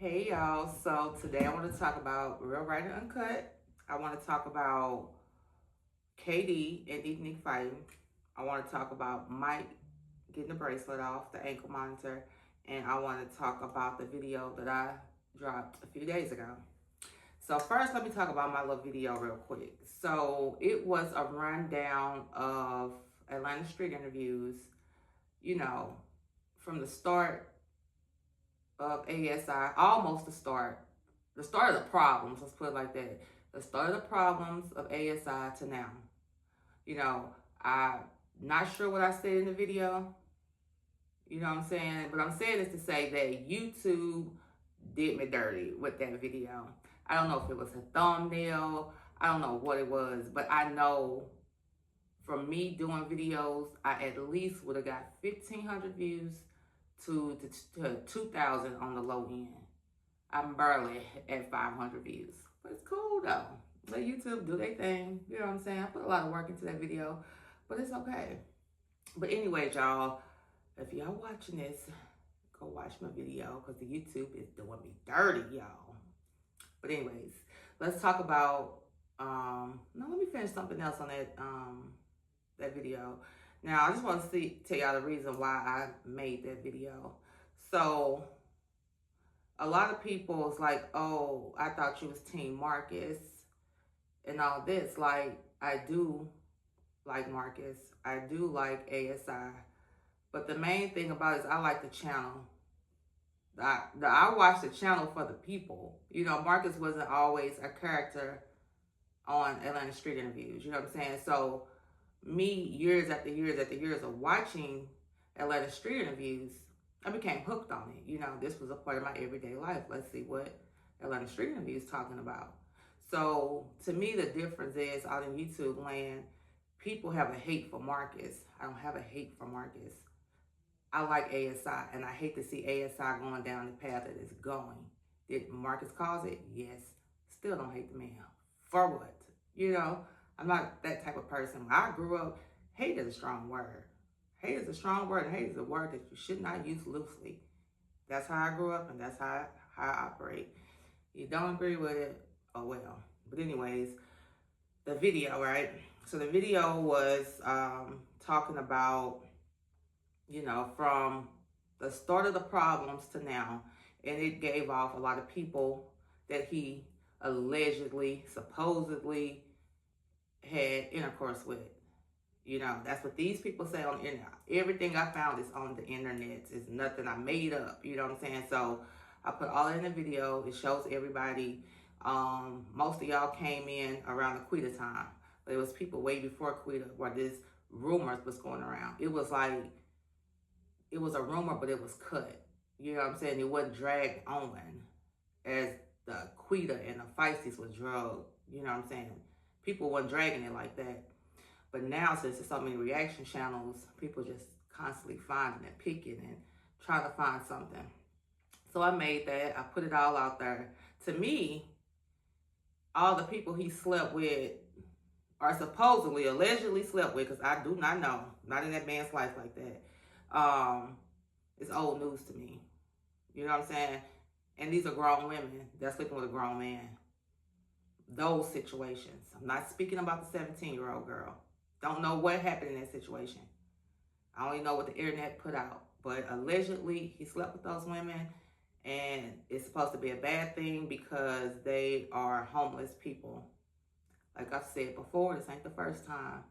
Hey y'all, so today I want to talk about Real Right and Uncut. I want to talk about KD and Nick fighting. I want to talk about Mike getting the bracelet off, the ankle monitor, and I want to talk about the video that I dropped a few days ago. So first, let me talk about my little video real quick. So it was a rundown of Atlanta street interviews, you know, from the start of ASI, almost the start of the problems, let's put it like that. The start of the problems of ASI to now. You know, I'm not sure what I said in the video. You know what I'm saying? But I'm saying this to say that YouTube did me dirty with that video. I don't know if it was a thumbnail. I don't know what it was. But I know from me doing videos, I at least would have got 1,500 views to 2,000 on the low end. I'm barely at 500 views. But it's cool though. Let YouTube do their thing. You know what I'm saying? I put a lot of work into that video, but it's okay. But anyways, y'all, if y'all watching this, go watch my video because the YouTube is doing me dirty, y'all. But anyways, let's talk about, no, let me finish something else on that video. Now, I just want to tell y'all the reason why I made that video. So, a lot of people was like, oh, I thought you was Team Marcus and all this. Like, I do like Marcus. I do like ASI. But the main thing about it is I like the channel. I watch the channel for the people. You know, Marcus wasn't always a character on Atlanta Street Interviews. You know what I'm saying? So, me, years after years after years of watching Atlanta Street Interviews, I became hooked on it. You know, this was a part of my everyday life. Let's see what Atlanta Street Interviews is talking about. So, to me, the difference is out in YouTube land, people have a hate for Marcus. I don't have a hate for Marcus. I like ASI, and I hate to see ASI going down the path that it's going. Did Marcus cause it? Yes. Still don't hate the man. For what? You know, I'm not that type of person. When I grew up, hate is a strong word. Hate is a strong word, and hate is a word that you should not use loosely. That's how I grew up, and that's how I operate. You don't agree with it, oh well. But anyways, the video, right? So the video was talking about, you know, from the start of the problems to now, and it gave off a lot of people that he allegedly, supposedly had intercourse with. You know, that's what these people say on the internet. Everything I found is on the internet. It's nothing I made up. You know what I'm saying? So I put all in the video. It shows everybody. Most of y'all came in around the Quita time. But it was people way before Quita where this rumors was going around. It was like, it was a rumor, but it was cut. You know what I'm saying? It wasn't dragged on as the Quita and the Feisties was drugged. You know what I'm saying? People weren't dragging it like that. But now, since there's so many reaction channels, people just constantly finding and picking and trying to find something. So I made that. I put it all out there. To me, all the people he slept with, or supposedly, allegedly slept with, because I do not know, not in that man's life like that, it's old news to me. You know what I'm saying? And these are grown women that's sleeping with a grown man. Those situations. I'm not speaking about the 17-year-old girl. Don't know what happened in that situation. I only know what the internet put out. But allegedly, he slept with those women, and it's supposed to be a bad thing because they are homeless people. Like I've said before, this ain't the first time.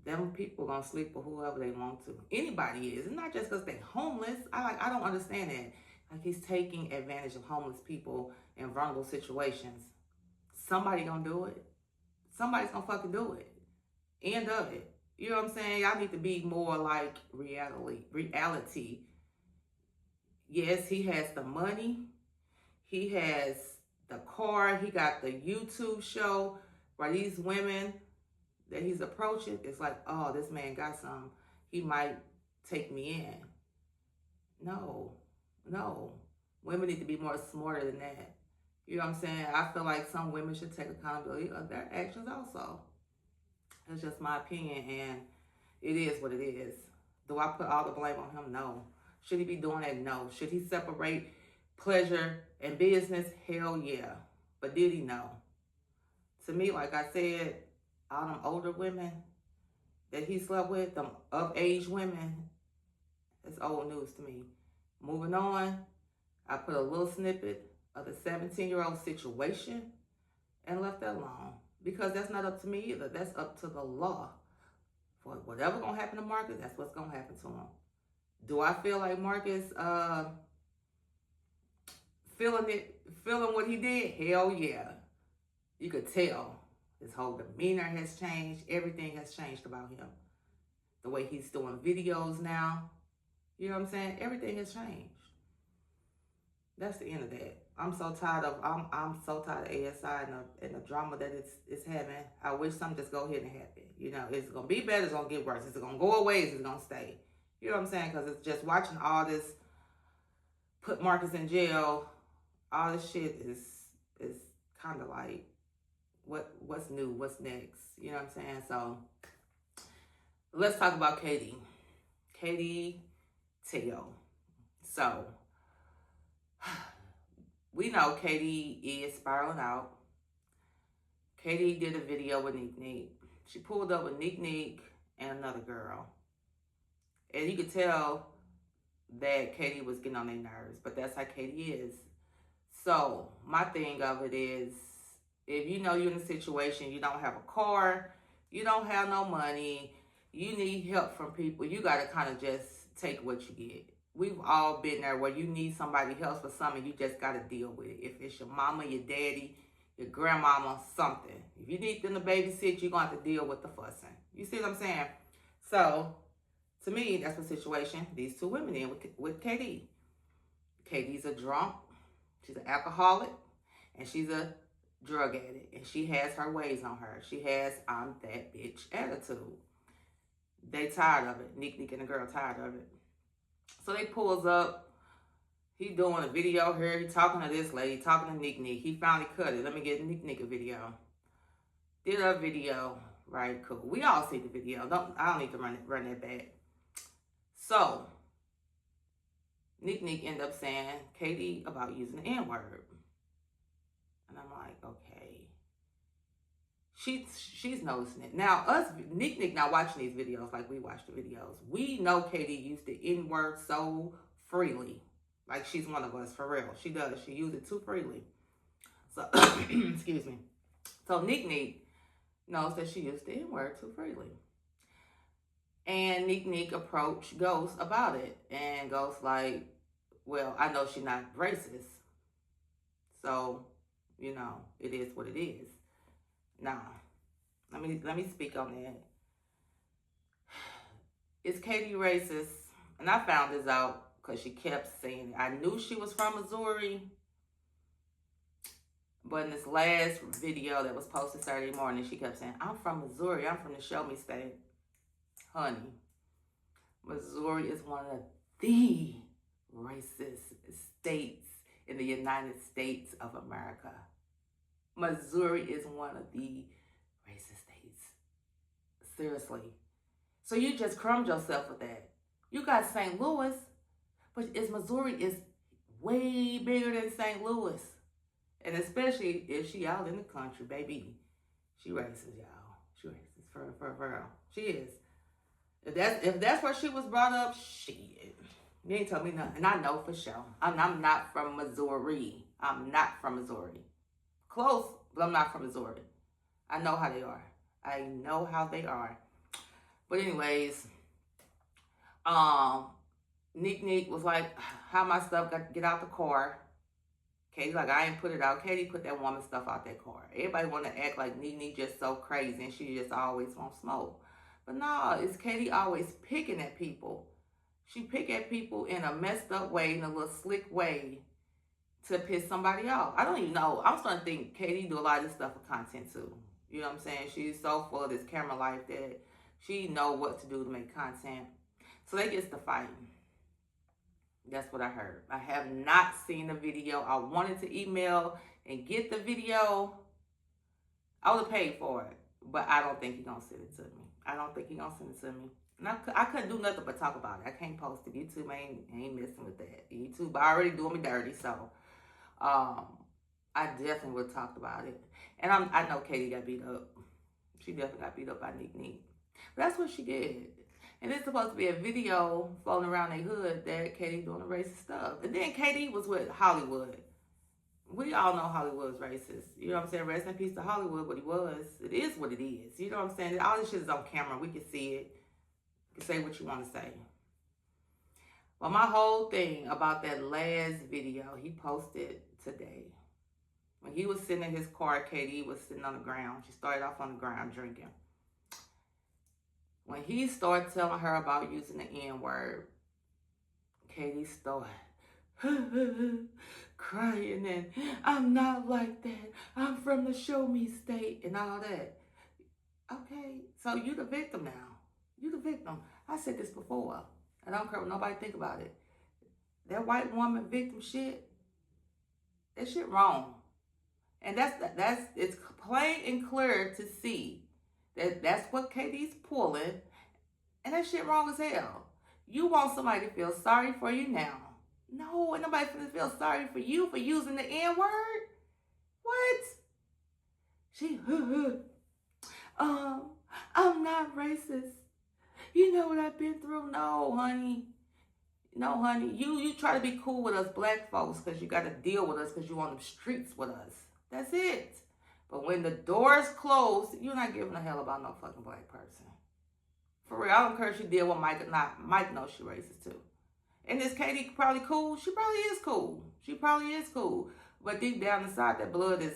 Them people gonna sleep with whoever they want to. Anybody is. It's not just because they homeless. I don't understand that. Like, he's taking advantage of homeless people in vulnerable situations. Somebody gonna do it. Somebody's gonna fucking do it. End of it. You know what I'm saying? Y'all need to be more like reality. Yes, he has the money. He has the car. He got the YouTube show where these women that he's approaching, it's like, oh, this man got some. He might take me in. No. Women need to be more smarter than that. You know what I'm saying? I feel like some women should take accountability of their actions also. That's just my opinion, and it is what it is. Do I put all the blame on him? No. Should he be doing that? No. Should he pleasure and business? Hell yeah. But did he know? To me, like I said, all them older women that he slept with, them of age women, it's old news to me. Moving on, I put a little snippet of the 17-year-old situation and left that alone. Because that's not up to me either. That's up to the law. For whatever gonna happen to Marcus, that's what's gonna happen to him. Do I feel like Marcus feeling what he did? Hell yeah. You could tell his whole demeanor has changed. Everything has changed about him. The way he's doing videos now. You know what I'm saying? Everything has changed. That's the end of that. I'm so tired of ASI and the drama that it's having. I wish something just go ahead and happen. You know, it's gonna be better, it's gonna get worse. Is it gonna go away? Is it gonna stay? You know what I'm saying? Because it's just watching all this put Marcus in jail, all this shit is kind of like what's new, what's next? You know what I'm saying? So let's talk about Katie. Katie Teo. So we know Katie is spiraling out. Katie did a video with Nick. She pulled up with Nick and another girl. And you could tell that Katie was getting on their nerves, but that's how Katie is. So my thing of it is, if you know you're in a situation, you don't have a car, you don't have no money, you need help from people, you got to kind of just take what you get. We've all been there where you need somebody else for something, you just got to deal with it. If it's your mama, your daddy, your grandmama, something. If you need them to babysit, you're going to have to deal with the fussing. You see what I'm saying? So, to me, that's the situation these two women in with Katie. Katie's a drunk, she's an alcoholic, and she's a drug addict. And she has her ways on her. She has, I'm that bitch attitude. They tired of it. Nick and the girl tired of it. So they pulls up. He doing a video here. He talking to this lady, talking to Nick. He finally cut it. Let me get Nick a video. Did a video, right? Cool. We all see the video. I don't need to run that back. So Nick ended up saying Katie about using the N-word. And I'm like, okay. She's noticing it. Now, Nick not watching these videos like we watch the videos. We know Katie used the N-word so freely. Like she's one of us, for real. She does. She used it too freely. So, excuse me. So Nick knows that she used the N-word too freely. And Nick approached Ghost about it. And Ghost like, well, I know she's not racist. So, you know, it is what it is. Now, let me speak on that. Is Katie racist? And I found this out because she kept saying it. I knew she was from Missouri. But in this last video that was posted Saturday morning, she kept saying, I'm from Missouri. I'm from the Show Me State. Honey, Missouri is one of the racist states in the United States of America. Missouri is one of the racist states. Seriously. So you just crumbed yourself with that. You got St. Louis, but Missouri is way bigger than St. Louis. And especially if she out in the country, baby. She racist, y'all. She racist for real. She is. If that's where she was brought up, shit. You ain't told me nothing. And I know for sure. I'm not from Missouri. I'm not from Missouri. Close, but I'm not from Missouri. I know how they are. I know how they are. But anyways, Nick was like, how my stuff got to get out the car. Katie like, I ain't put it out. Katie put that woman's stuff out that car. Everybody want to act like Nick just so crazy and she just always won't smoke. But no, it's Katie always picking at people. She pick at people in a messed up way, in a little slick way to piss somebody off. I don't even know. I'm starting to think Katie do a lot of this stuff for content too. You know what I'm saying? She's so full of this camera life that she know what to do to make content. So they gets to fighting. That's what I heard. I have not seen the video. I wanted to email and get the video. I would have paid for it. But I don't think he's going to send it to me. I don't think he's going to send it to me. And I couldn't do nothing but talk about it. I can't post it. YouTube ain't messing with that. YouTube already doing me dirty, so um, I definitely would have talked about it. And I know Katie got beat up. She definitely got beat up by Nick. But that's what she did. And it's supposed to be a video floating around their hood that Katie doing the racist stuff. And then Katie was with Hollywood. We all know Hollywood's racist. You know what I'm saying? Rest in peace to Hollywood, what he was. It is what it is. You know what I'm saying? All this shit is on camera. We can see it. You can say what you want to say. But my whole thing about that last video he posted today, when he was sitting in his car, Katie was sitting on the ground. She started off on the ground drinking. When he started telling her about using the N-word, Katie started crying and I'm not like that. I'm from the show me state and all that. Okay, so you the victim now. You the victim. I said this before. I don't care what nobody think about it. That white woman victim shit, that shit wrong. And it's plain and clear to see that that's what Katie's pulling. And that shit wrong as hell. You want somebody to feel sorry for you now. No, ain't nobody finna feel sorry for you for using the N-word. What? She, I'm not racist. You know what I've been through? No, honey. No, honey. You try to be cool with us black folks because you got to deal with us because you on the streets with us. That's it. But when the doors close, you're not giving a hell about no fucking black person. For real, I don't care if she deal with Mike or not. Mike knows she racist too. And is Katie probably cool? She probably is cool. She probably is cool. But deep down inside, that blood is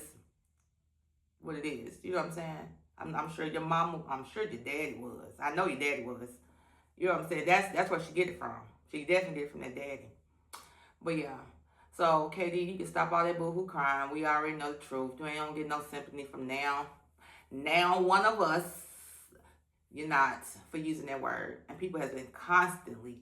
what it is. You know what I'm saying? I'm sure your mama, I'm sure your daddy was. I know your daddy was. You know what I'm saying? That's where she get it from. She definitely get it from that daddy. But yeah. So, Katie, you can stop all that boo-hoo crying. We already know the truth. You ain't gonna get no sympathy from now. Now, one of us, you're not for using that word. And people have been constantly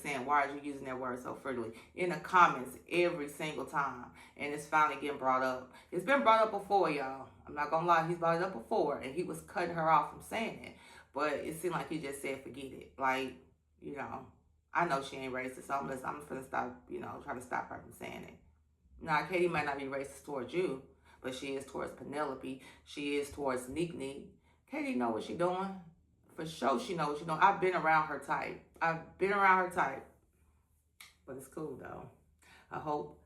saying, why are you using that word so freely? In the comments every single time. And it's finally getting brought up. It's been brought up before, y'all. I'm not gonna lie, he's brought it up before. And he was cutting her off from saying it. But it seemed like he just said, forget it. Like, you know, I know she ain't racist, so I'm gonna stop, trying to stop her from saying it. Now, Katie might not be racist towards you, but she is towards Penelope. She is towards Neek. Katie know what she doing. For sure she knows what she doing. I've been around her type. But it's cool, though. I hope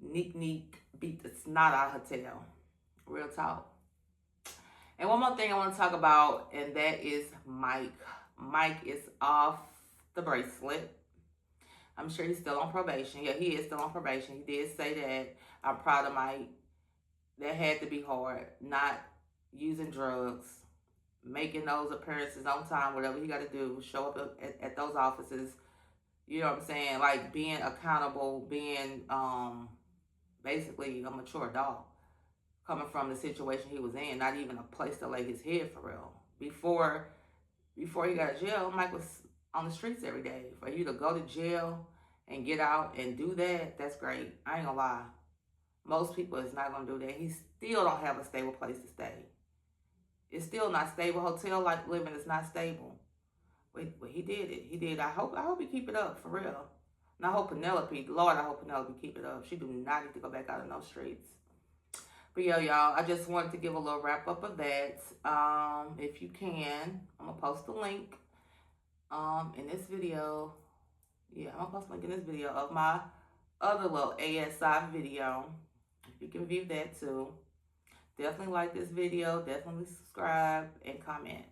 Neek beat the snot out of her tail. Real talk. And one more thing I want to talk about, and that is Mike. Mike is off the bracelet. I'm sure he's still on probation. Yeah, he is still on probation. He did say that. I'm proud of Mike. That had to be hard. Not using drugs, making those appearances on time, whatever he got to do, show up at those offices. You know what I'm saying? Like being accountable, being basically a mature adult, coming from the situation he was in, not even a place to lay his head for real. Before he got to jail, Mike was on the streets every day. For you to go to jail and get out and do that, that's great. I ain't gonna lie. Most people is not gonna do that. He still don't have a stable place to stay. It's still not stable. Hotel like living is not stable. But he did it. He did. I hope he keep it up for real. And I hope Penelope, Lord, I hope Penelope keep it up. She do not need to go back out in those streets. But yeah, y'all, I just wanted to give a little wrap up of that. If you can, I'm gonna post the link in this video. Yeah, I'm gonna post a link in this video of my other little ASI video. You can view that too. Definitely like this video. Definitely subscribe and comment.